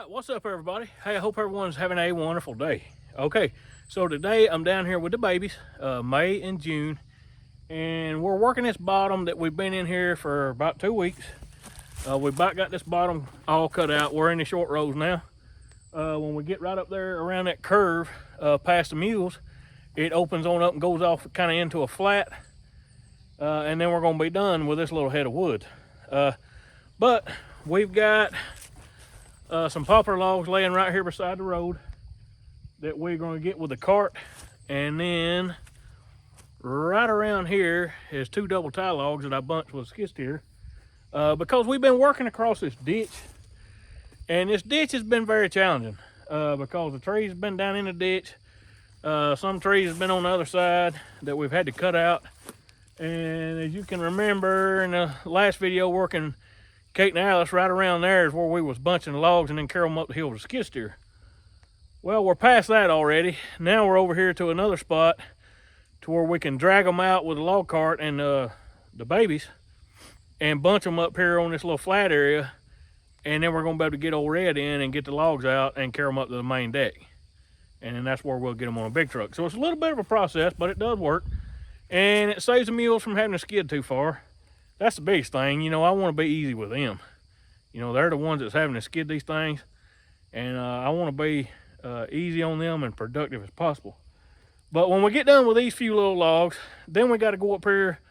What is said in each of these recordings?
right, what's up everybody? Hey, I hope everyone's having a wonderful day. Okay, so today I'm down here with the babies, May and June, and we're working this bottom that we've been in here for about 2 weeks. We've about got this bottom all cut out. We're in the short rows now. When we get right up there around that curve past the mules, it opens on up and goes off kind of into a flat, and then we're going to be done with this little head of wood. But we've got some poplar logs laying right here beside the road that we're going to get with the cart, and then right around here is 2 double tie logs that I bunched with a skid steer, because we've been working across this ditch, and this ditch has been very challenging because the trees have been down in the ditch. Some trees have been on the other side that we've had to cut out, and as you can remember in the last video working Kate and Alice, right around there is where we was bunching the logs and then carrying them up the hill with a skid steer. Well, we're past that already. Now we're over here to another spot to where we can drag them out with a log cart and the babies and bunch them up here on this little flat area, and then we're going to be able to get old Red in and get the logs out and carry them up to the main deck, and then that's where we'll get them on a big truck. So it's a little bit of a process, but it does work, and it saves the mules from having to skid too far. That's the biggest thing. You know, I want to be easy with them. You know, they're the ones that's having to skid these things, and I want to be easy on them and productive as possible. But when we get done with these few little logs, then we got to go up here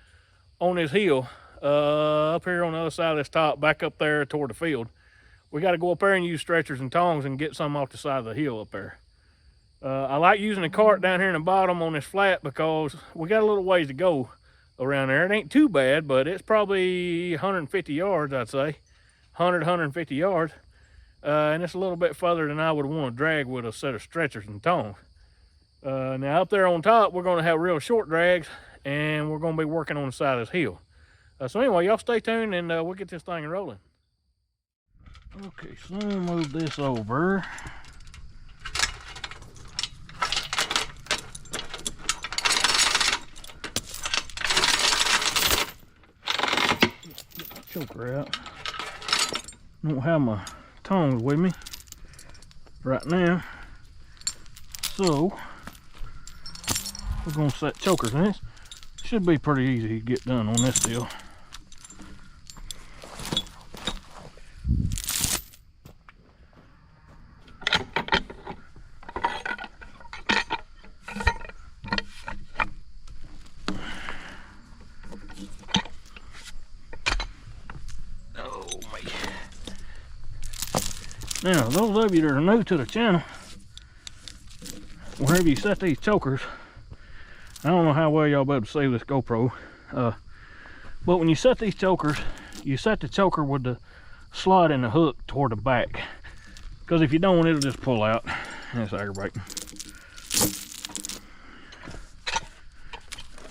on this hill, up here on the other side of this top, back up there toward the field. We got to go up there and use stretchers and tongs and get some off the side of the hill up there. I like using the cart down here in the bottom on this flat because we got a little ways to go around there. It ain't too bad, but it's probably 150 yards, I'd say. 150 yards. And it's a little bit further than I would want to drag with a set of stretchers and tongs. Now up there on top, we're going to have real short drags, and we're going to be working on the side of this hill. So anyway, y'all stay tuned, and we'll get this thing rolling. Okay, so I'm going to move this over. Choker out. Don't have my tongs with me right now, so we're gonna set chokers in this. Should be pretty easy to get done on this deal. Now, those of you that are new to the channel, wherever you set these chokers, I don't know how well y'all be able to see this GoPro, but when you set these chokers, you set the choker with the slot and the hook toward the back, because if you don't, it'll just pull out, and it's aggravating.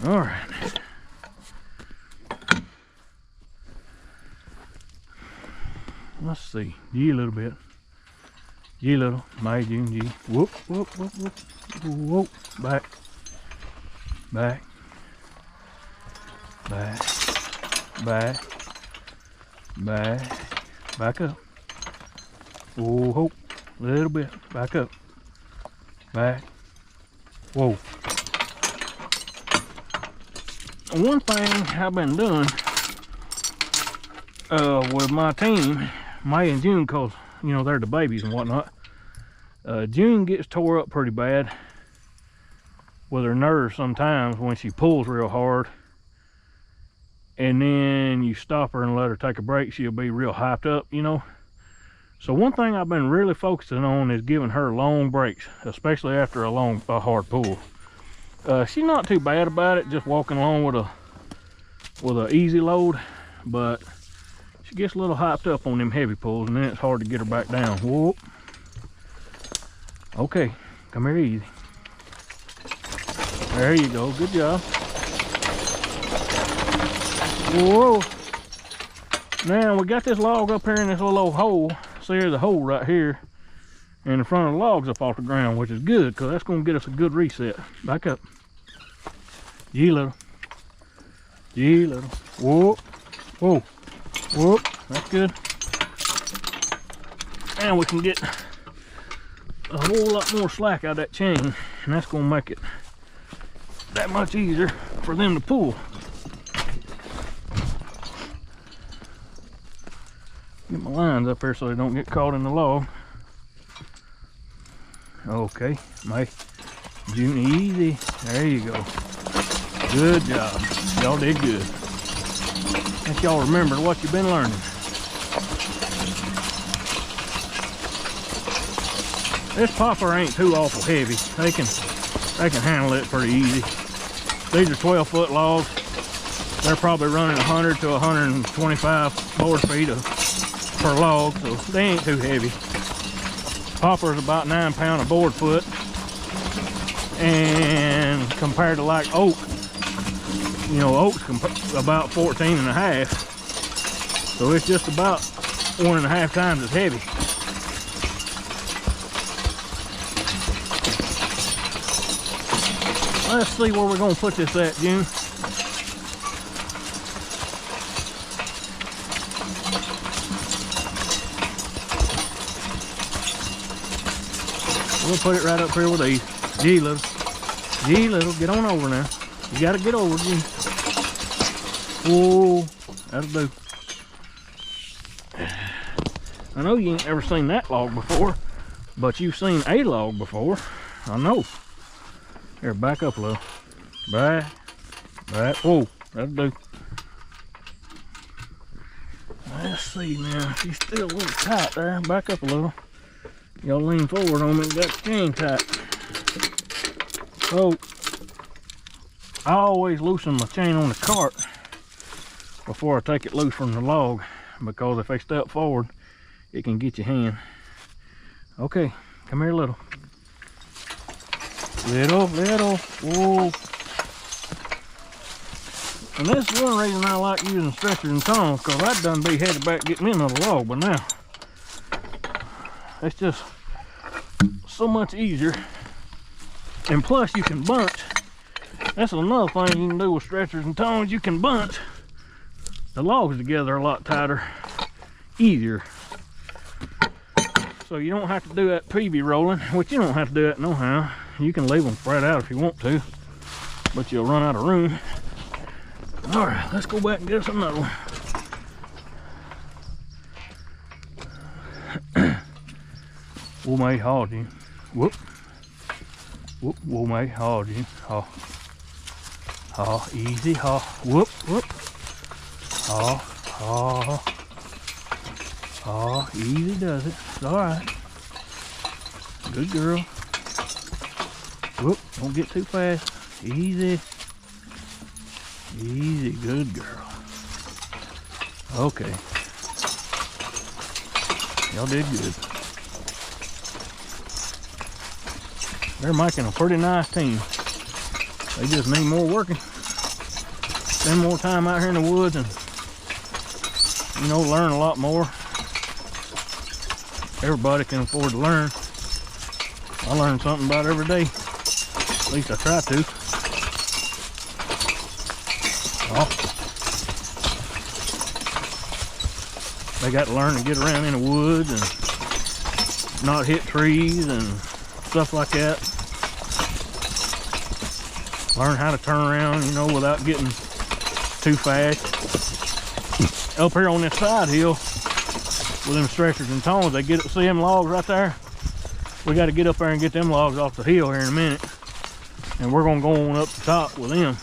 All right. Let's see, G a little bit. G little, May, June, G. Whoop, whoop, whoop, whoop, whoop. Back, back, back, back, back, back up. Whoa, hope, little bit, back up, back. Whoa. One thing I've been doing with my team, May and June, cause you know they're the babies and whatnot. June gets tore up pretty bad with her nerves sometimes when she pulls real hard, and then you stop her and let her take a break, she'll be real hyped up, you know. So one thing I've been really focusing on is giving her long breaks, especially after a hard pull. She's not too bad about it, just walking along with a easy load, but she gets a little hyped up on them heavy pulls, and then it's hard to get her back down. Whoop. Okay, come here easy. There you go, good job. Whoa. Now we got this log up here in this little old hole. See, there's a hole right here, and the front of the log's up off the ground, which is good, because that's going to get us a good reset. Back up. G little. G little. Whoa. Whoa. Whoop, that's good. Now we can get a whole lot more slack out of that chain, and that's gonna make it that much easier for them to pull. Get my lines up here so they don't get caught in the log. Okay, May, June, easy. There you go. Good job. Y'all did good. I think y'all remembered what you've been learning. This popper ain't too awful heavy. They can handle it pretty easy. These are 12-foot logs. They're probably running 100 to 125 board feet per log, so they ain't too heavy. Popper's about 9 pounds a board foot, and compared to like oak, you know, oak's about 14 and a half, so it's just about 1.5 times as heavy. Let's see where we're gonna put this at, June. We'll put it right up here with these. G little, get on over now. You gotta get over, G. Whoa, that'll do. I know you ain't ever seen that log before, but you've seen a log before. I know. Here, back up a little. Back. Whoa, that'll do. Let's see now. She's still a little tight there. Back up a little. Y'all lean forward on me and got the chain tight. So, I always loosen my chain on the cart before I take it loose from the log, because if they step forward, it can get your hand. Okay, come here, little. Little, whoa. And this is one reason I like using stretchers and tongs, because I'd done be headed back getting in another log, but now it's just so much easier. And plus you can bunch. That's another thing you can do with stretchers and tongs. You can bunch the logs together a lot tighter, easier. So you don't have to do that PV rolling, which you don't have to do that no how. You can leave them spread out if you want to, but you'll run out of room. All right, let's go back and get us another one. We'll make hard you. Whoop. We'll make hard you. Ha, easy, ha. Whoop. Ha, easy does it. It's all right. Good girl. Whoop, don't get too fast. Easy, good girl. Okay. Y'all did good. They're making a pretty nice team. They just need more working. Spend more time out here in the woods and, you know, learn a lot more. Everybody can afford to learn. I learn something about every day. At least I try to. Oh. They got to learn to get around in the woods and not hit trees and stuff like that. Learn how to turn around, you know, without getting too fast. Up here on this side hill with them stretchers and tongs, they see them logs right there. We got to get up there and get them logs off the hill here in a minute. And we're going to go on up the top with them.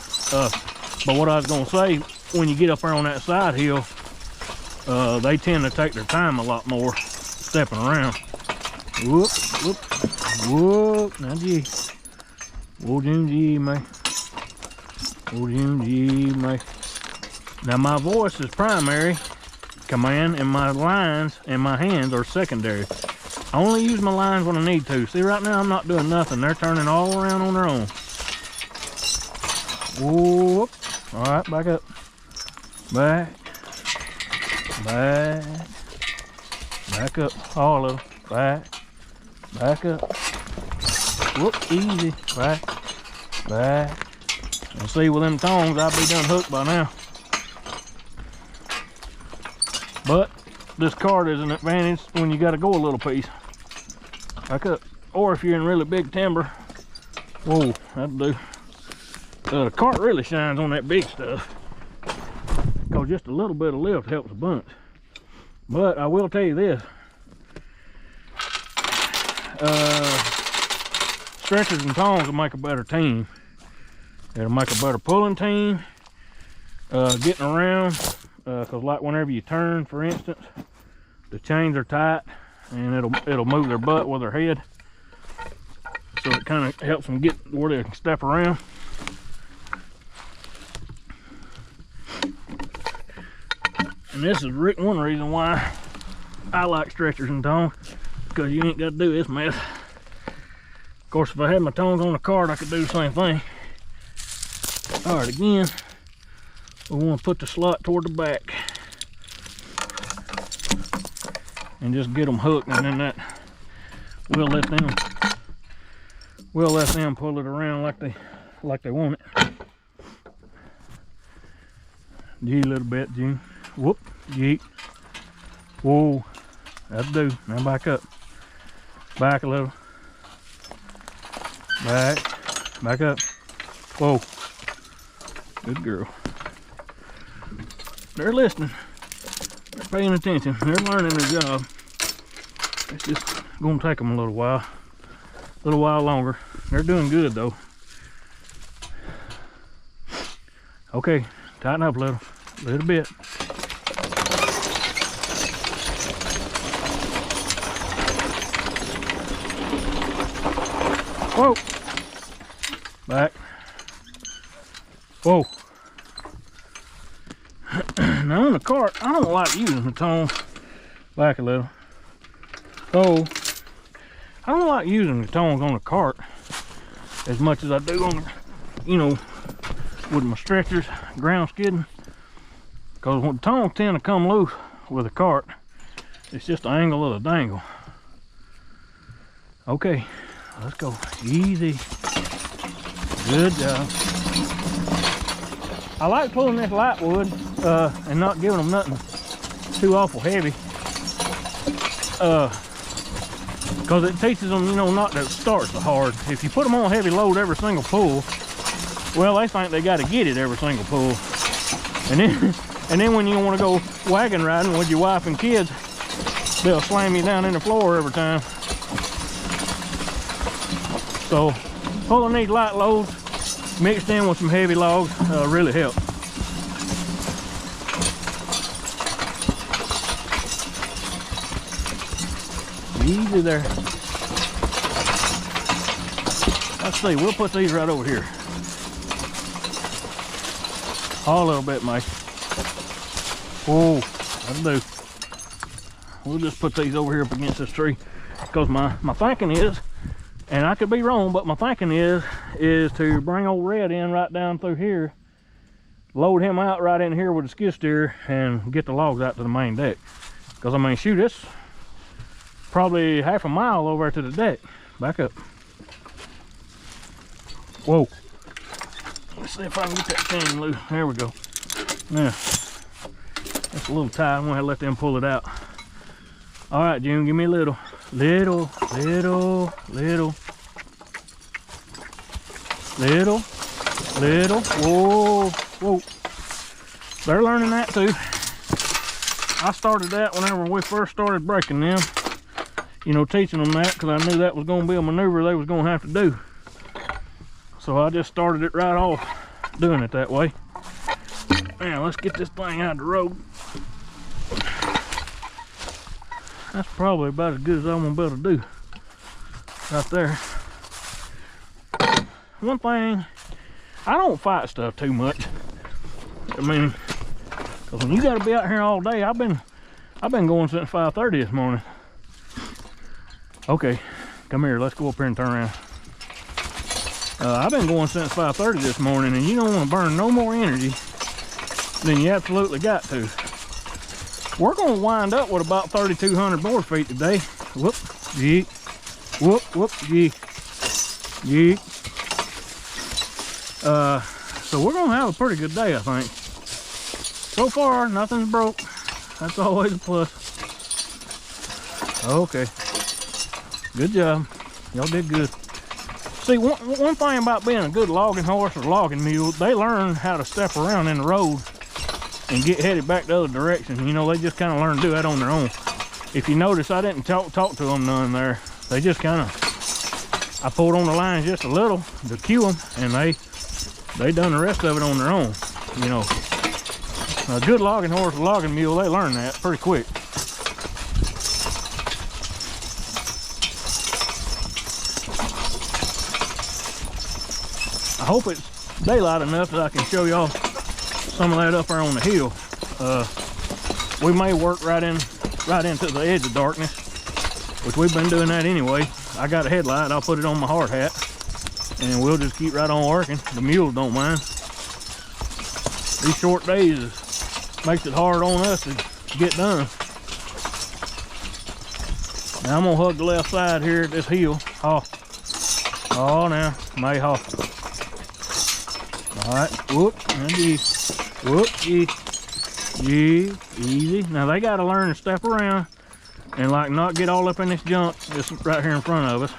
But what I was going to say, when you get up there on that side hill, they tend to take their time a lot more stepping around. Whoop. Now, gee. Whoa, gee, man. Now, my voice is primary command, and my lines and my hands are secondary. I only use my lines when I need to. See, right now I'm not doing nothing. They're turning all around on their own. Whoop. All right, back up. Back up. All of them. Back up. Whoop, easy. Back. And see, with them tongs, I'd be done hooked by now. But this cart is an advantage when you got to go a little piece. Back up. Or if you're in really big timber. Whoa, that'll do. The cart really shines on that big stuff, because just a little bit of lift helps a bunch. But I will tell you this. Stretchers and tongs will make a better team. It'll make a better pulling team. Getting around, because like whenever you turn, for instance, the chains are tight and it'll move their butt with their head, so it kind of helps them get where they can step around. And this is one reason why I like stretchers and tongs, because you ain't got to do this mess. Of course, if I had my tongs on the cart, I could do the same thing. All right, again, we want to put the slot toward the back and just get them hooked, and then that we'll let them pull it around like they want it. Gee, a little bit, June. Whoop, yeet. Whoa, that'll do. Now back up. Back a little. Back up. Whoa. Good girl. They're listening. They're paying attention. They're learning their job. It's just gonna take them a little while longer. They're doing good though. Okay, tighten up a little bit. Whoa. Back. Whoa. Now on the cart, I don't like using the tongs. Back a little. So, I don't like using the tongs on the cart as much as I do on, with my stretchers, ground skidding. Because when the tongs tend to come loose with a cart, it's just the angle of the dangle. Okay, let's go. Easy. Good job. I like pulling this light wood and not giving them nothing too awful heavy. Because it teaches them, not to start so hard. If you put them on heavy load every single pull, well, they think they got to get it every single pull. And then when you want to go wagon riding with your wife and kids, they'll slam you down in the floor every time. So pulling these light loads mixed in with some heavy logs really helps. Easy there. Let's see, we'll put these right over here. Haul a little bit, Mike. Whoa, that'll do. We'll just put these over here up against this tree, because my thinking is, and I could be wrong, but my thinking is to bring old Red in right down through here, load him out right in here with the skid steer, and get the logs out to the main deck. Because I mean, shoot, it's probably half a mile over to the deck. Back up. Whoa. Let's see if I can get that chain loose. There we go. Now, that's a little tight. I'm gonna let them pull it out. All right, June, give me a little. Little. Whoa. They're learning that too. I started that whenever we first started breaking them. Teaching them that, because I knew that was going to be a maneuver they was going to have to do. So I just started it right off doing it that way. Now let's get this thing out of the road. That's probably about as good as I'm going to be able to do. Right there. One thing, I don't fight stuff too much. I mean, because when you got to be out here all day, I've been going since 5:30 this morning. Okay, come here, let's go up here and turn around. I've been going since 5:30 this morning, and you don't want to burn no more energy than you absolutely got to. We're going to wind up with about 3,200 board feet today. Whoop, yeet. Whoop, yeet. Yeet. So we're going to have a pretty good day, I think. So far, nothing's broke. That's always a plus. Okay. Good job. Y'all did good. See, one thing about being a good logging horse or logging mule, they learn how to step around in the road and get headed back the other direction. You know, they just kind of learn to do that on their own. If you notice, I didn't talk to them none there. They just kind of, I pulled on the lines just a little to cue them, and they done the rest of it on their own. You know, a good logging horse or logging mule, they learn that pretty quick. I hope it's daylight enough that I can show y'all some of that up there on the hill. We may work right into the edge of darkness, which we've been doing that anyway. I got a headlight, I'll put it on my hard hat, and we'll just keep right on working. The mules don't mind. These short days makes it hard on us to get done. Now I'm gonna hug the left side here at this hill. Oh, now, may haw. All right, whoop, and whoop, easy. Now they got to learn to step around and like not get all up in this junk that's right here in front of us.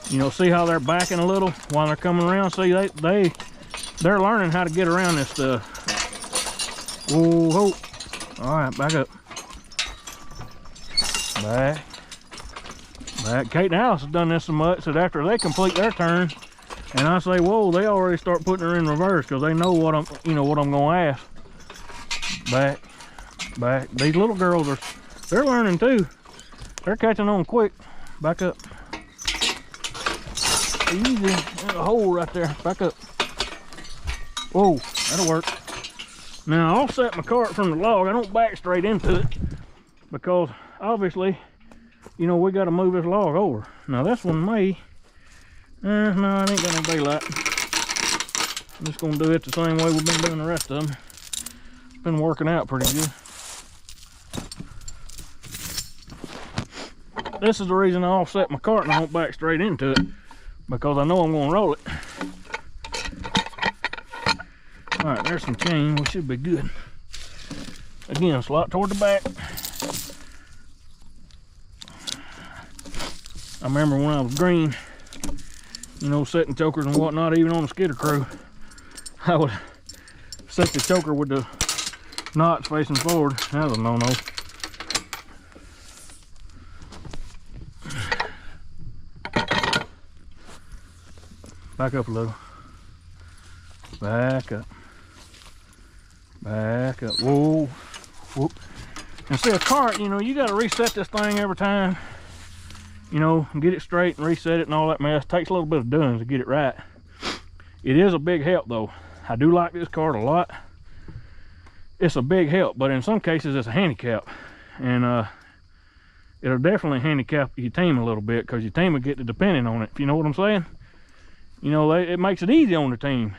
You know, see how they're backing a little while they're coming around? See, they're learning how to get around this stuff. Whoa, all right, back up. Back. Kate and Alice have done this so much that after they complete their turn, and I say, whoa, they already start putting her in reverse because they know what I'm gonna ask. Back. These little girls they're learning too. They're catching on quick. Back up. Easy. There's a hole right there. Back up. Whoa, that'll work. Now I'll set my cart from the log. I don't back straight into it because obviously, you know, we got to move this log over. Now this one may. No, I ain't got no daylight. I'm just gonna do it the same way we've been doing the rest of them. It's been working out pretty good. This is the reason I offset my cart and I won't back straight into it, because I know I'm gonna roll it. All right, there's some chain. We should be good. Again, slot toward the back. I remember when I was green, you know, setting chokers and whatnot, even on the skidder crew, I would set the choker with the knots facing forward. That was a no-no. Back up a little. Back up. Whoa. Whoop. And see, a cart, you know, you got to reset this thing every time. You know, and get it straight and reset it and all that mess. Takes a little bit of doing to get it right. It is a big help though. I do like this cart a lot. It's a big help, but in some cases it's a handicap. And it'll definitely handicap your team a little bit, because your team will get to depending on it, if you know what I'm saying. You know, it makes it easy on the team.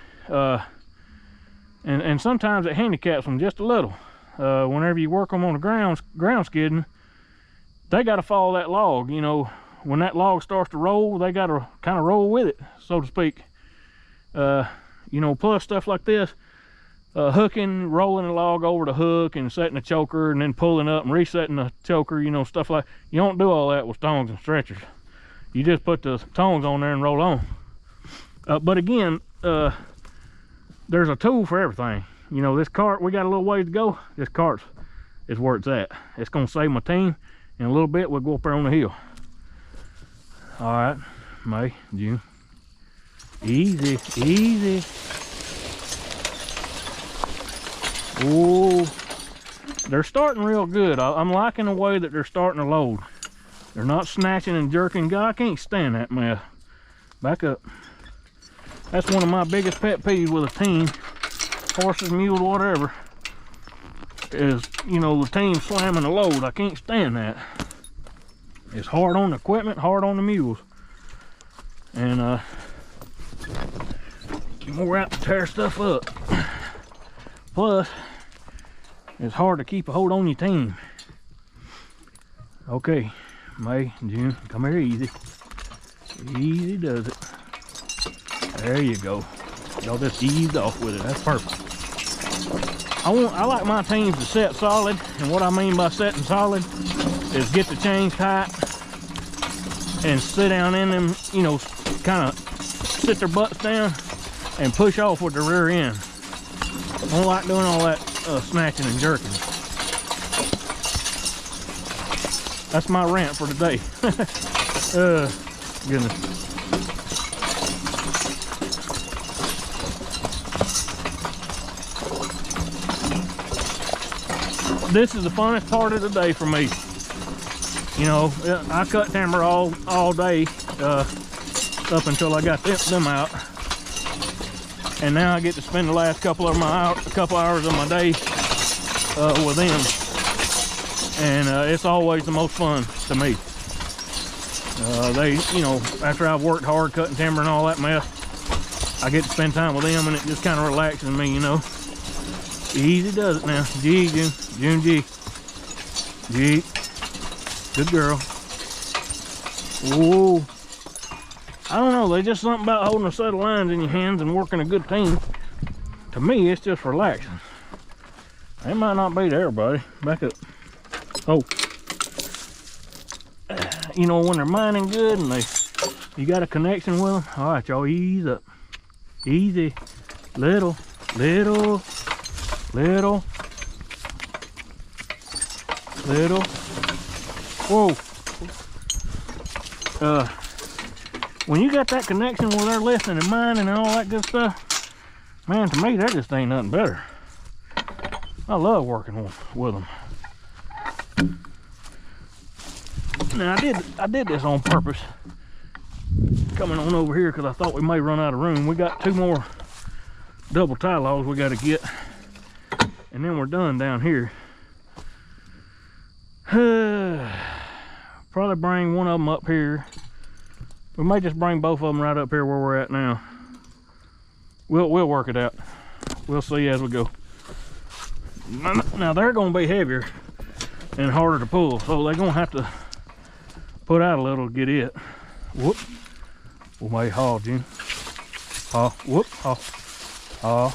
And sometimes it handicaps them just a little. Whenever you work them on the ground skidding, they got to follow that log. You know, when that log starts to roll, they got to kind of roll with it, so to speak. You know, plus stuff like this, hooking, rolling the log over the hook and setting the choker and then pulling up and resetting the choker, you know, stuff like, you don't do all that with tongs and stretchers. You just put the tongs on there and roll on. But again, there's a tool for everything. You know, this cart, we got a little ways to go. This cart is where it's at. It's gonna save my team. In a little bit, we'll go up there on the hill. All right, May, June. Easy. Oh, they're starting real good. I'm liking the way that they're starting to load. They're not snatching and jerking. God, I can't stand that mess. Back up. That's one of my biggest pet peeves with a team, horses, mules, whatever, is, you know, the team slamming the load. I can't stand that. It's hard on the equipment, hard on the mules. And you're more apt to tear stuff up. Plus, it's hard to keep a hold on your team. Okay, May, June, come here easy. Easy does it. There you go. Y'all just eased off with it. That's perfect. I like my teams to set solid, and what I mean by setting solid is get the chains tight and sit down in them, you know, kind of sit their butts down and push off with the rear end. I don't like doing all that snatching and jerking. That's my rant for today. Goodness. This is the funnest part of the day for me. You know, I cut timber all day up until I got them out, and now I get to spend the last couple hours of my day with them, and it's always the most fun to me. They, you know, after I've worked hard cutting timber and all that mess, I get to spend time with them, and it just kind of relaxes me, you know. Easy does it now. G, June G. G. Good girl. Whoa. I don't know, there's just something about holding a set of lines in your hands and working a good team. To me, it's just relaxing. It might not be to everybody. Back up. Oh. You know, when they're mining good and you got a connection with them, all right, y'all, ease up. Easy. Little. Whoa. When you got that connection where they're listening and mining and all that good stuff, man, to me, that just ain't nothing better. I love working with them. Now, I did this on purpose, coming on over here, because I thought we may run out of room. We got 2 more double tie logs we got to get, and then we're done down here. Probably bring one of them up here. We may just bring both of them right up here where we're at now. We'll work it out. We'll see as we go. Now they're going to be heavier and harder to pull, so they're going to have to put out a little to get it. Whoop. We may haul, June. Haul. Whoop. Haul. Haul.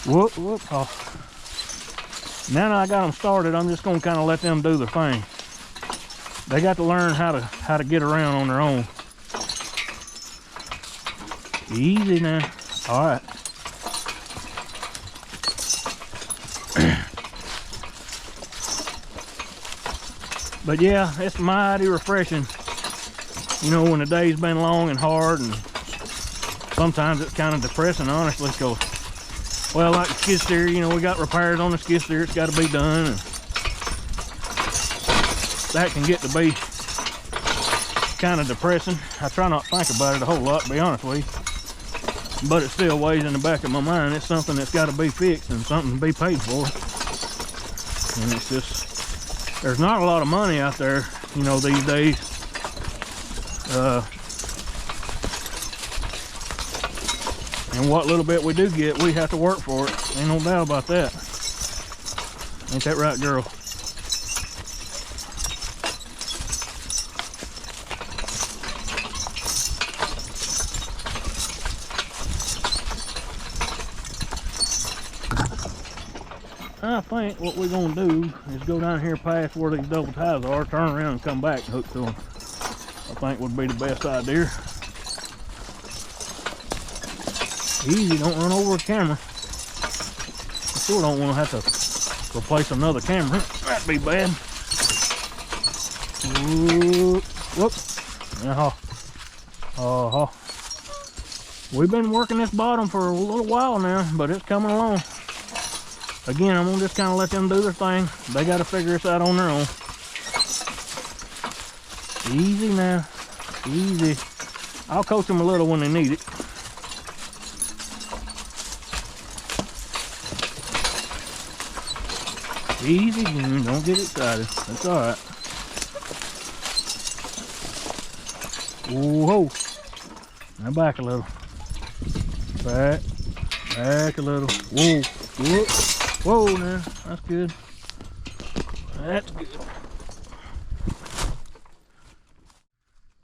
Whoop. Whoop. Haul. Now that I got them started, I'm just going to kind of let them do their thing. They got to learn how to get around on their own. Easy now. All right. But yeah, it's mighty refreshing. You know, when the day's been long and hard, and sometimes it's kind of depressing, honestly, because, well, like the skid steer, you know, we got repairs on the skid steer. It's got to be done, and that can get to be kind of depressing. I try not to think about it a whole lot, to be honest with you, but it still weighs in the back of my mind. It's something that's got to be fixed and something to be paid for, and it's just, there's not a lot of money out there, you know, these days. And what little bit we do get, we have to work for it. Ain't no doubt about that. Ain't that right, girl? I think what we're gonna do is go down here past where these double ties are, turn around and come back and hook to them. I think would be the best idea. Easy, don't run over a camera. I sure don't want to have to replace another camera. That'd be bad. Whoop. We've been working this bottom for a little while now, but it's coming along. Again, I'm gonna just kind of let them do their thing. They got to figure this out on their own. Easy now, easy. I'll coach them a little when they need it. Easy, June, don't get excited. That's all right. Whoa, now back a little. Back a little. Whoa, whoop. Whoa, now, that's good. That's good.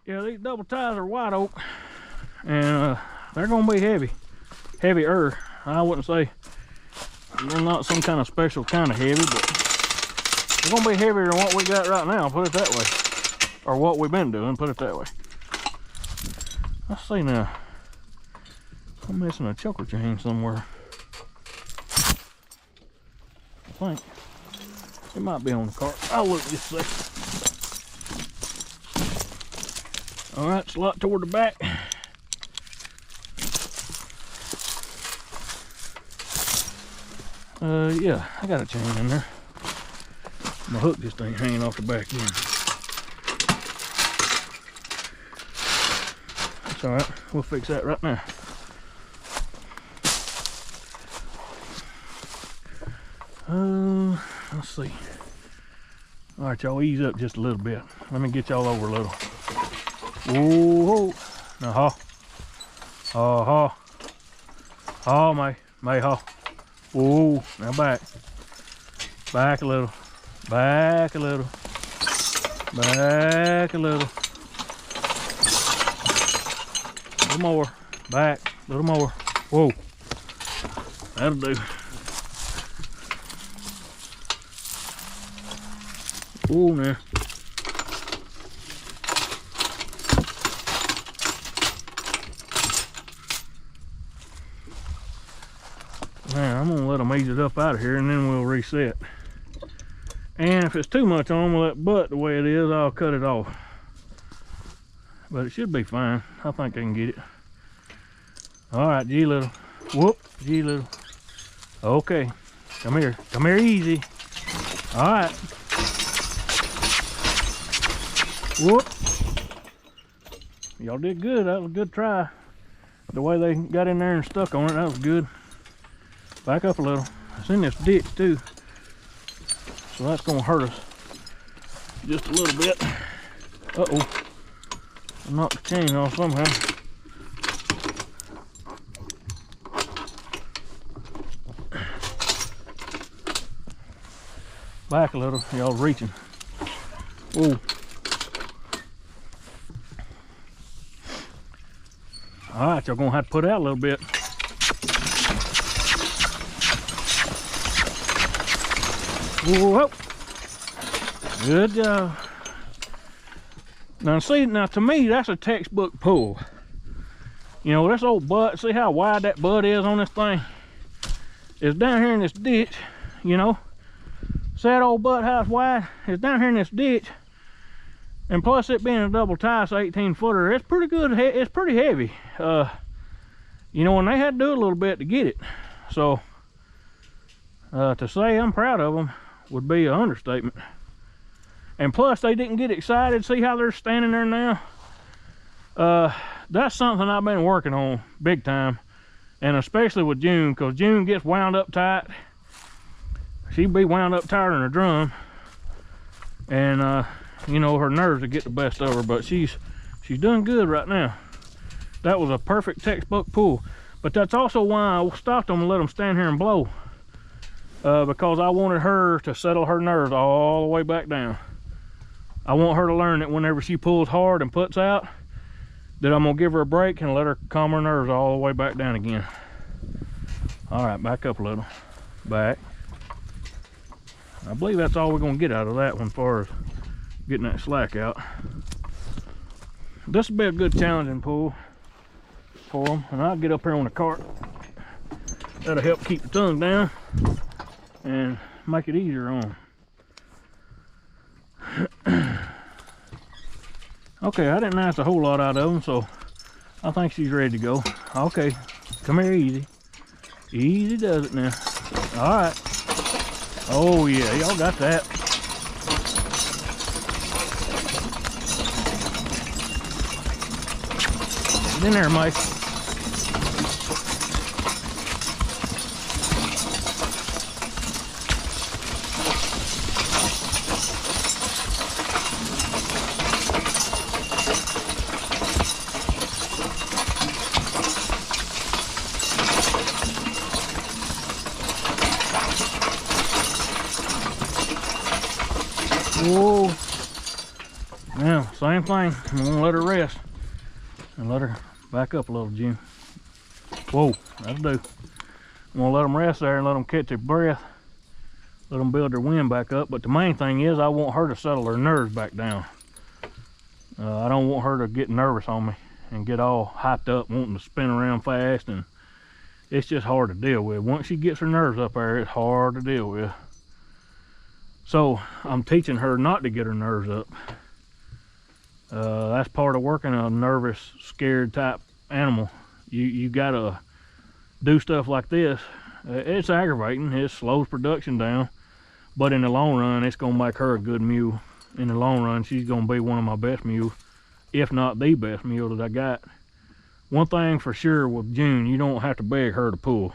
Yeah, these double ties are white oak, and they're gonna be heavier. I wouldn't say they're not some kind of special kind of heavy, but It's gonna be heavier than what we got right now, put it that way. Or what we've been doing, put it that way. Let's see now. I'm missing a choker chain somewhere. I think. It might be on the cart. I'll look just a second. Alright, slot toward the back. Yeah, I got a chain in there. My hook just ain't hanging off the back end. That's alright, we'll fix that right now. Let's see. Alright, y'all ease up just a little bit. Let me get y'all over a little. Whoa, now haw. Haw. Haw, May haw. Whoa, now back. Back a little. Back a little. Back a little. A little more. Back. A little more. Whoa. That'll do. Ooh, now. Now, I'm gonna let them ease it up out of here and then we'll reset. And if it's too much on that butt the way it is, I'll cut it off. But it should be fine. I think I can get it. Alright, G little. Whoop, G little. Okay. Come here. Come here easy. Alright. Whoop. Y'all did good. That was a good try. The way they got in there and stuck on it, that was good. Back up a little. It's in this ditch too. So that's gonna hurt us just a little bit. Uh-oh. I knocked the chain off somehow. Back a little, y'all reaching. Whoa. Alright, y'all gonna have to put out a little bit. Whoa. Good job. Now see, to me, that's a textbook pull. You know, this old butt, see how wide that butt is on this thing? It's down here in this ditch, you know. See that old butt, how it's wide? It's down here in this ditch. And plus it being a double tie, it's 18 footer, it's pretty good, it's pretty heavy. You know, and they had to do a little bit to get it. So, to say I'm proud of them would be an understatement. And plus they didn't get excited. See how they're standing there now? That's something I've been working on big time, and especially with June, because June gets wound up tight. She'd be wound up tighter than a drum, and you know, her nerves would get the best of her, but she's doing good right now. That was a perfect textbook pull. But that's also why I stopped them and let them stand here and blow, because I wanted her to settle her nerves all the way back down. I want her to learn that whenever she pulls hard and puts out, that I'm gonna give her a break and let her calm her nerves all the way back down again. All right, back up a little. Back. I believe that's all we're gonna get out of that one as far as getting that slack out. This will be a good challenging pull for them, and I'll get up here on the cart. That'll help keep the tongue down and make it easier on them. Okay, I didn't ask a whole lot out of them, so I think she's ready to go. Okay, come here easy. Easy does it now. All right. Oh yeah, y'all got that. Get in there, Mike. Whoa. Now, same thing. I'm gonna let her rest and let her back up a little, Jim. Whoa, that'll do. I'm gonna let them rest there and let them catch their breath let them build their wind back up. But the main thing is I want her to settle her nerves back down. I don't want her to get nervous on me and get all hyped up wanting to spin around fast, and it's just hard to deal with. Once she gets her nerves up there, it's hard to deal with. So I'm teaching her not to get her nerves up. That's part of working a nervous, scared type animal. You gotta do stuff like this. It's aggravating, it slows production down, but in the long run, it's gonna make her a good mule. In the long run, she's gonna be one of my best mules, if not the best mule that I got. One thing for sure with June, you don't have to beg her to pull.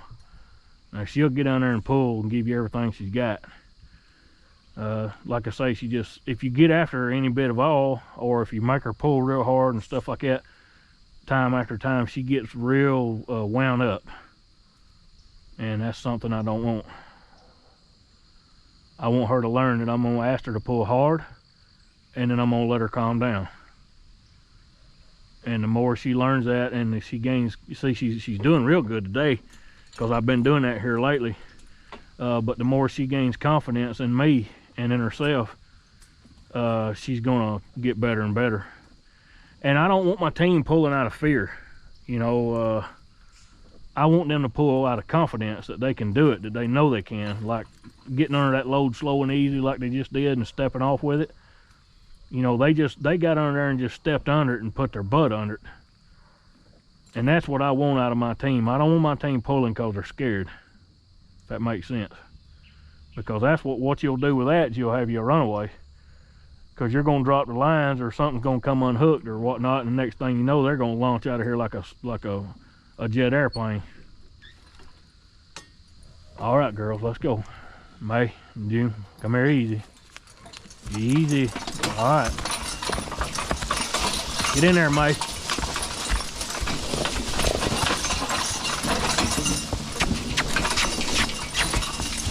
Now, she'll get down there and pull and give you everything she's got. Like I say, she just, if you get after her any bit of all, or if you make her pull real hard and stuff like that, time after time, she gets real wound up. And that's something I don't want. I want her to learn that I'm gonna ask her to pull hard, and then I'm gonna let her calm down. And the more she learns that, and she gains, you see, she's doing real good today, because I've been doing that here lately. But the more she gains confidence in me and in herself, she's gonna get better and better. And I don't want my team pulling out of fear. You know, I want them to pull out of confidence that they can do it, that they know they can, like getting under that load slow and easy like they just did and stepping off with it. You know, they got under there and just stepped under it and put their butt under it. And that's what I want out of my team. I don't want my team pulling because they're scared, if that makes sense. Because that's what you'll do with that is you'll have you a runaway. Because you're going to drop the lines, or something's going to come unhooked or whatnot, and the next thing you know, they're going to launch out of here like a jet airplane. All right, girls, let's go. May and June, come here, easy. Easy. All right. Get in there, May.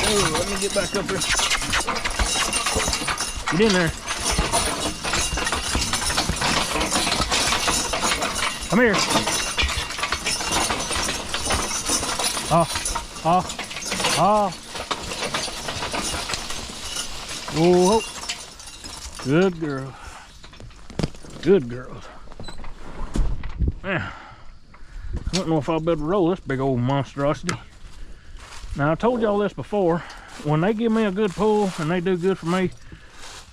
Oh, let me get back up here. Get in there. Come here. Oh. Whoa. Good girl. Good girls. Yeah. I don't know if I'll be able to roll this big old monstrosity. Now, I told y'all this before. When they give me a good pull and they do good for me,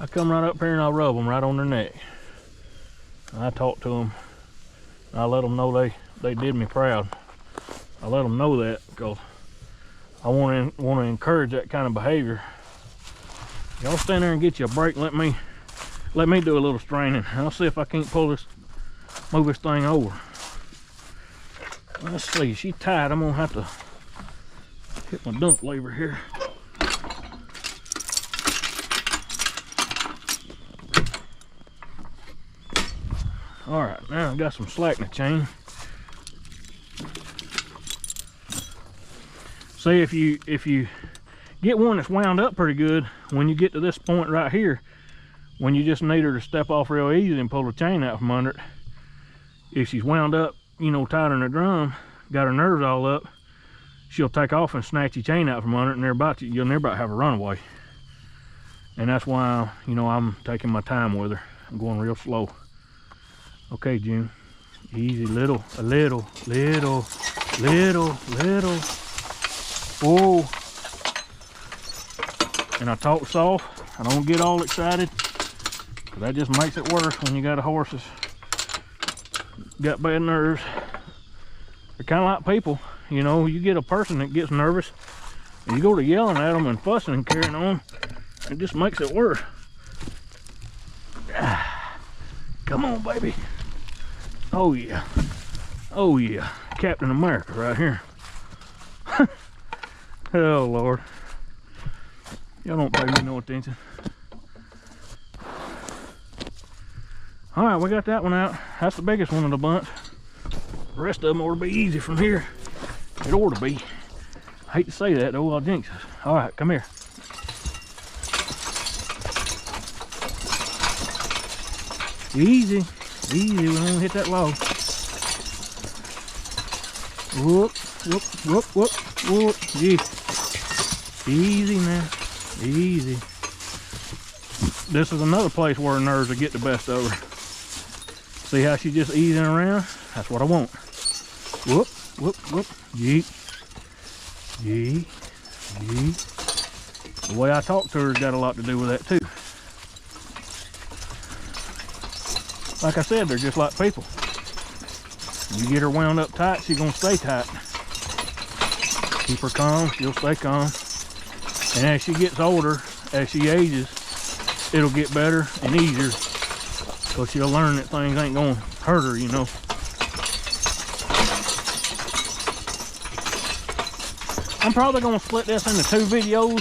I come right up here and I rub them right on their neck. I talk to them. I let them know they did me proud. I let them know that because I want to encourage that kind of behavior. Y'all stand there and get you a break. Let me do a little straining. I'll see if I can't move this thing over. Let's see, she's tight. I'm gonna have to hit my dump lever here. All right, now I've got some slack in the chain. See, if you get one that's wound up pretty good, when you get to this point right here, when you just need her to step off real easy and pull the chain out from under it, if she's wound up, you know, tighter than a drum, got her nerves all up, she'll take off and snatch your chain out from under it, and you'll never about have a runaway. And that's why, you know, I'm taking my time with her. I'm going real slow. Okay, June. Easy, little. Whoa. And I talk soft. I don't get all excited, because that just makes it worse when you got a horse that's got bad nerves. They're kind of like people. You know, you get a person that gets nervous, and you go to yelling at them and fussing and carrying on, it just makes it worse. Come on, baby. Oh yeah. Oh yeah. Captain America right here. Oh Lord. Y'all don't pay me no attention. All right, we got that one out. That's the biggest one of the bunch. The rest of them ought to be easy from here. It ought to be. I hate to say that though, I'll jinx us. All right, come here. Easy, easy, we don't hit that log. Whoop, whoop, whoop, whoop, whoop, yeah. Easy now, Easy. This is another place where her nerves will get the best of her. See how she's just easing around? That's what I want. Whoop, whoop, whoop. Yeet. Yeet. Yeet. The way I talk to her has got a lot to do with that too. Like I said, they're just like people. You get her wound up tight, she's gonna stay tight. Keep her calm, she'll stay calm. And as she gets older, as she ages, it'll get better and easier. So she'll learn that things ain't gonna hurt her, you know. I'm probably gonna split this into 2 videos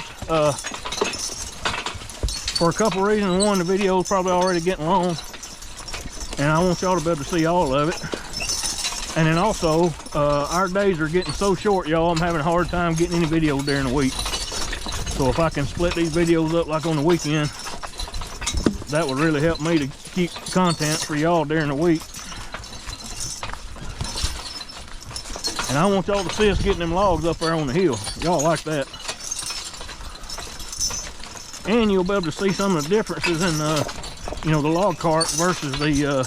for a couple reasons. One, the video is probably already getting long, and I want y'all to be able to see all of it. And then also, our days are getting so short, y'all, I'm having a hard time getting any videos during the week. So if I can split these videos up like on the weekend, that would really help me to keep content for y'all during the week. And I want y'all to see us getting them logs up there on the hill. Y'all like that. And you'll be able to see some of the differences in, you know, the log cart versus the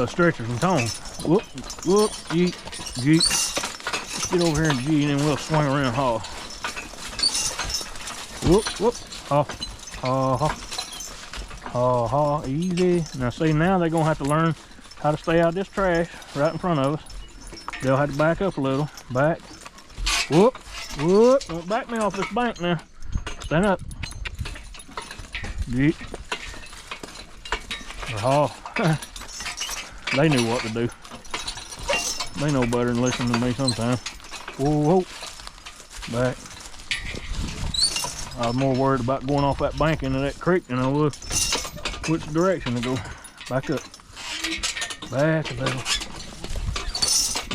stretchers and tongs. Whoop, whoop, yeet, yeet. Let's get over here and G, and then we'll swing around haul. Whoop, whoop, ha, ha, ha, ha, ha, easy. Now see, now they're gonna have to learn how to stay out of this trash right in front of us. They'll have to back up a little, back. Whoop, whoop, don't back me off this bank now. Stand up. Yeet. Ha. They knew what to do. They know better than listen to me sometimes. Whoa, whoa. Back. I was more worried about going off that bank into that creek than I was which direction to go. Back up. Back a little.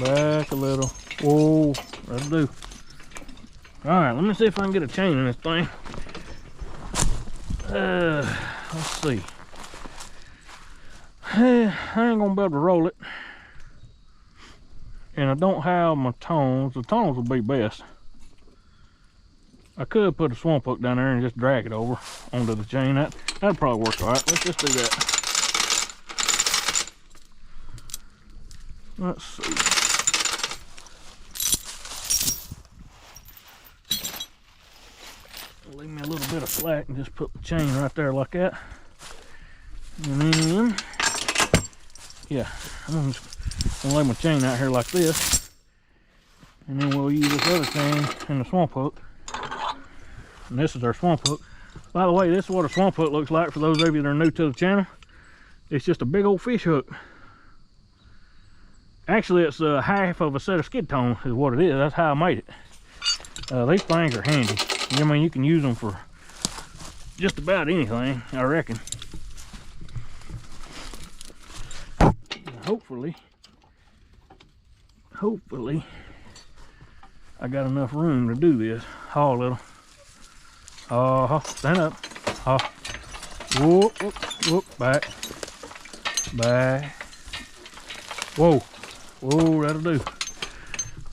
Back a little. Whoa, that'll do. Alright, let me see if I can get a chain in this thing. Let's see. I ain't gonna be able to roll it. And I don't have my tongs. The tongs will be best. I could put a swamp hook down there and just drag it over onto the chain. That'd probably work alright. Let's just do that. Let's see. Leave me a little bit of slack and just put the chain right there like that. And then, yeah, I'm just gonna lay my chain out here like this. And then we'll use this other chain and the swamp hook. And this is our swamp hook. By the way, this is what a swamp hook looks like for those of you that are new to the channel. It's just a big old fish hook. Actually, it's half of a set of skid tongs is what it is. That's how I made it. These things are handy. I mean, you can use them for just about anything, I reckon. Hopefully, I got enough room to do this. Haul a little. Stand up. Whoop, whoop, whoop, back. Back. Whoa. Whoa, that'll do.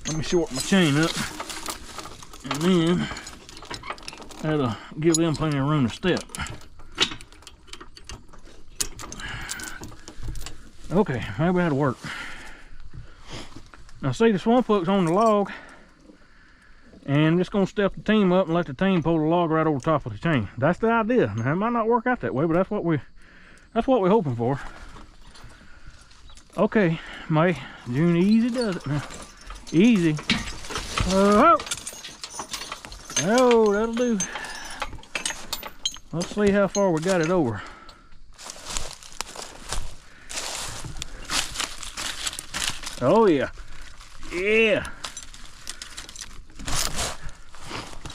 Let me shorten my chain up. And then that'll give them plenty of room to step. Okay, maybe that'll work. Now see, the swamp hook's on the log, and I'm just gonna step the team up and let the team pull the log right over the top of the chain. That's the idea. Now, it might not work out that way, but that's what we're hoping for. Okay, May, June, easy does it now. Easy. Oh, that'll do. Let's see how far we got it over. Oh yeah. Yeah.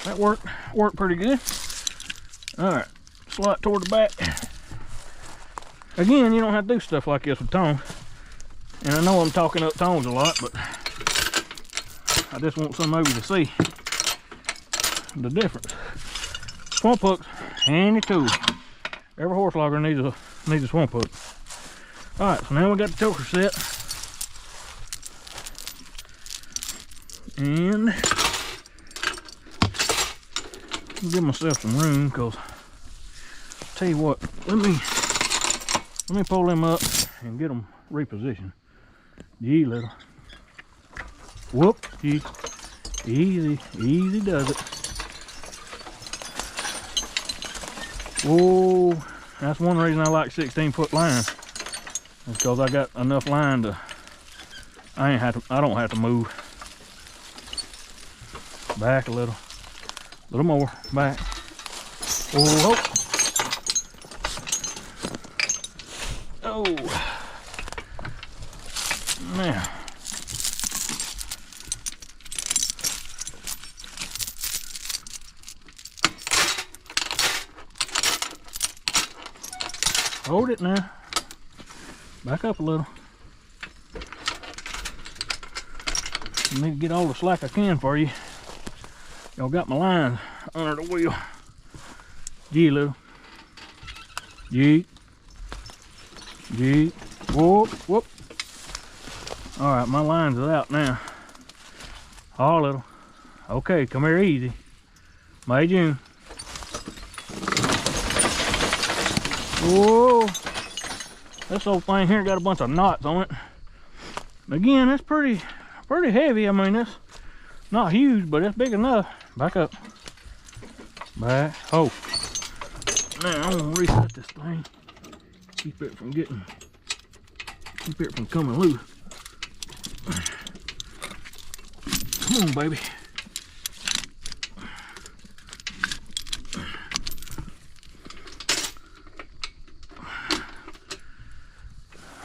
That worked pretty good. Alright, slide toward the back. Again, you don't have to do stuff like this with tongs. And I know I'm talking up tongs a lot, but I just want some of you to see the difference. Swamp hooks, handy tool. Every horse logger needs a swamp hook. Alright, so now we got the choker set. And Give myself some room, because tell you what, let me pull them up and get them repositioned. Gee, little. Whoop, gee. Easy, easy does it. Whoa, that's one reason I like 16-foot line. It's because I got enough line to, I don't have to move. Back a little more, back. Oh, oh. Now. Hold it now. Back up a little. I need to get all the slack I can for you. Y'all got my lines under the wheel. Gee, little. Gee. Gee. Whoop, whoop. All right, my lines is out now. Oh, little. Okay, come here easy. May, June. Whoa. This old thing here got a bunch of knots on it. Again, it's pretty heavy. I mean, it's not huge, but it's big enough. Back up. Back. Oh. Now I'm gonna reset this thing. Keep it from coming loose. Come on, baby.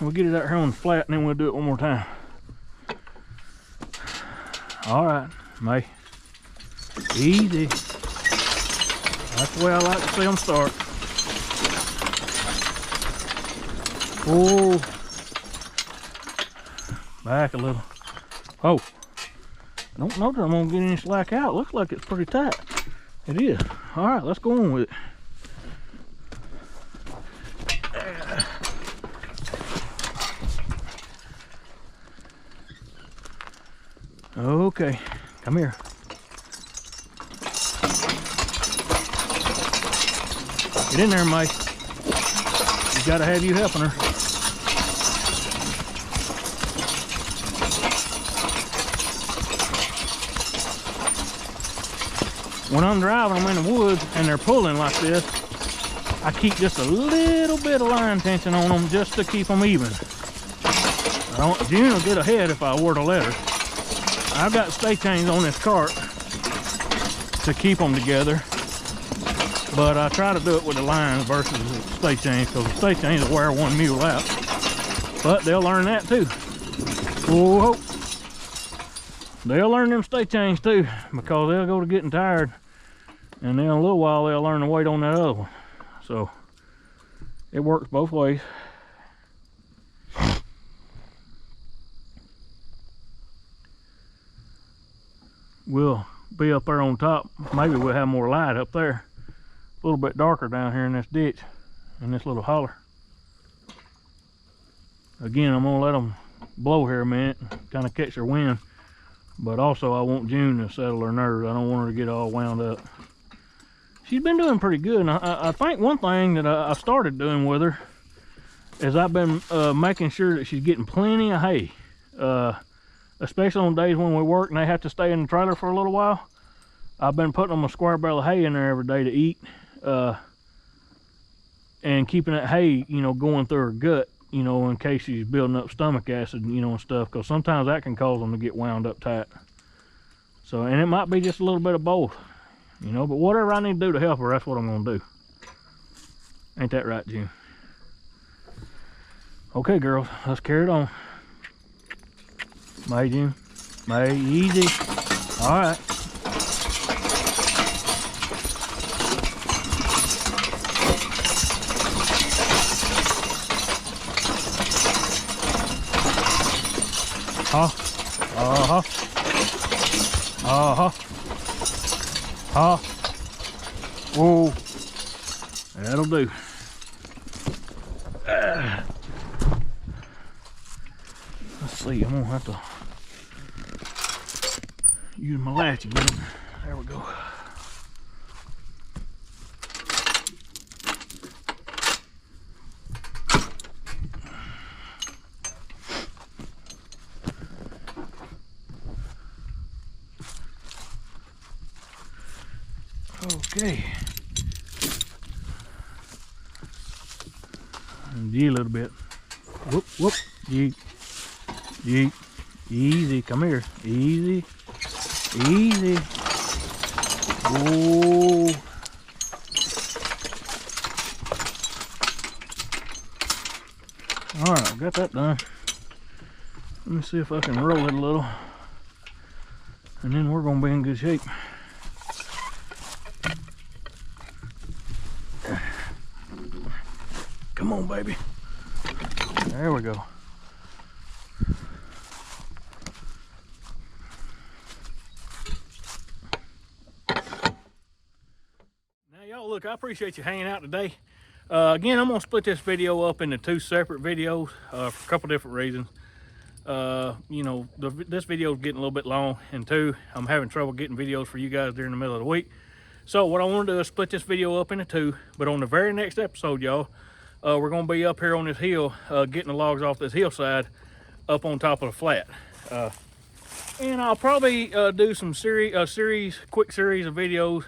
We'll get it out here on the flat and then we'll do it one more time. All right, May. Easy. That's the way I like to see them start. Oh. Back a little. Oh. I don't know that I'm gonna get any slack out. Looks like it's pretty tight. It is. All right, let's go on with it. Okay, come here. Get in there, May. You gotta have you helping her. When I'm driving them in the woods and they're pulling like this, I keep just a little bit of line tension on them just to keep them even. June will get ahead if I were to let her. I've got stay chains on this cart to keep them together, but I try to do it with the lines versus the stay chains, because the stay chains will wear one mule out. But they'll learn that too. Whoa. They'll learn them stay chains too, because they'll go to getting tired, and then in a little while they'll learn to wait on that other one. So it works both ways. We'll be up there on top. Maybe we'll have more light up there. A little bit darker down here in this ditch, in this little holler. Again, I'm gonna let them blow here a minute, kind of catch their wind. But also I want June to settle her nerves. I don't want her to get all wound up. She's been doing pretty good. And I think one thing that I started doing with her is I've been making sure that she's getting plenty of hay. Especially on days when we work and they have to stay in the trailer for a little while. I've been putting them a square bale of hay in there every day to eat, and keeping that hay, you know, going through her gut, you know, in case she's building up stomach acid, you know, and stuff, because sometimes that can cause them to get wound up tight. So, and it might be just a little bit of both, you know, but whatever I need to do to help her, that's what I'm gonna do. Ain't that right, June? Okay, girls, let's carry it on. May, June. May, easy. All right. Huh? Uh-huh. Uh-huh. Huh? Whoa. That'll do. Let's see, I'm gonna have to use my latch again. There we go. Okay. And G a little bit. Whoop, whoop. G. G. Easy. Come here. Easy. Easy. Oh. Alright, I've got that done. Let me see if I can roll it a little. And then we're going to be in good shape. Come on, baby. There we go. Now, y'all, look, I appreciate you hanging out today. Again, I'm going to split this video up into 2 separate videos for a couple different reasons. You know, this video is getting a little bit long, and 2, I'm having trouble getting videos for you guys during the middle of the week. So what I want to do is split this video up into 2, but on the very next episode, y'all, we're going to be up here on this hill, getting the logs off this hillside up on top of the flat. And I'll probably do some quick series of videos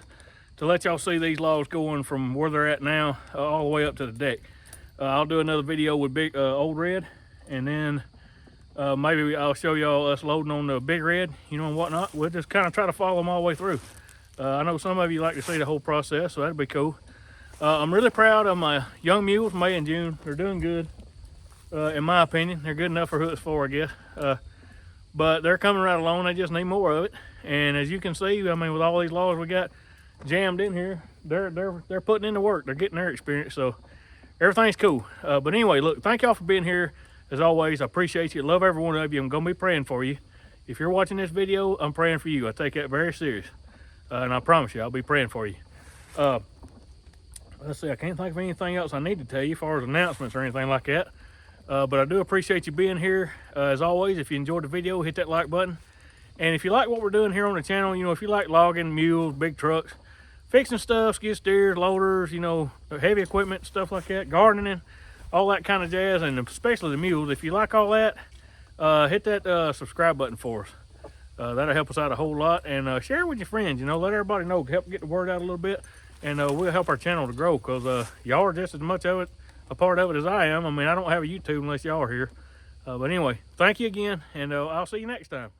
to let y'all see these logs going from where they're at now all the way up to the deck. I'll do another video with big Old Red, and then maybe I'll show y'all us loading on the Big Red, you know, and whatnot. We'll just kind of try to follow them all the way through. I know some of you like to see the whole process, so that'd be cool. I'm really proud of my young mules, May and June. They're doing good, in my opinion. They're good enough for who it's for, I guess. But they're coming right along. They just need more of it. And as you can see, I mean, with all these logs we got jammed in here, they're putting in the work. They're getting their experience, so everything's cool. But anyway, look, thank y'all for being here. As always, I appreciate you. Love every one of you. I'm gonna be praying for you. If you're watching this video, I'm praying for you. I take that very serious. And I promise you, I'll be praying for you. Let's see, I can't think of anything else I need to tell you as far as announcements or anything like that. But I do appreciate you being here. As always, if you enjoyed the video, hit that like button. And if you like what we're doing here on the channel, you know, if you like logging, mules, big trucks, fixing stuff, skid steers, loaders, you know, heavy equipment, stuff like that, gardening, all that kind of jazz, and especially the mules, if you like all that, hit that subscribe button for us. That'll help us out a whole lot. And share it with your friends, you know, let everybody know, help get the word out a little bit. And we'll help our channel to grow, because y'all are just as much of it, a part of it, as I am. I mean, I don't have a YouTube unless y'all are here. But anyway, thank you again, and I'll see you next time.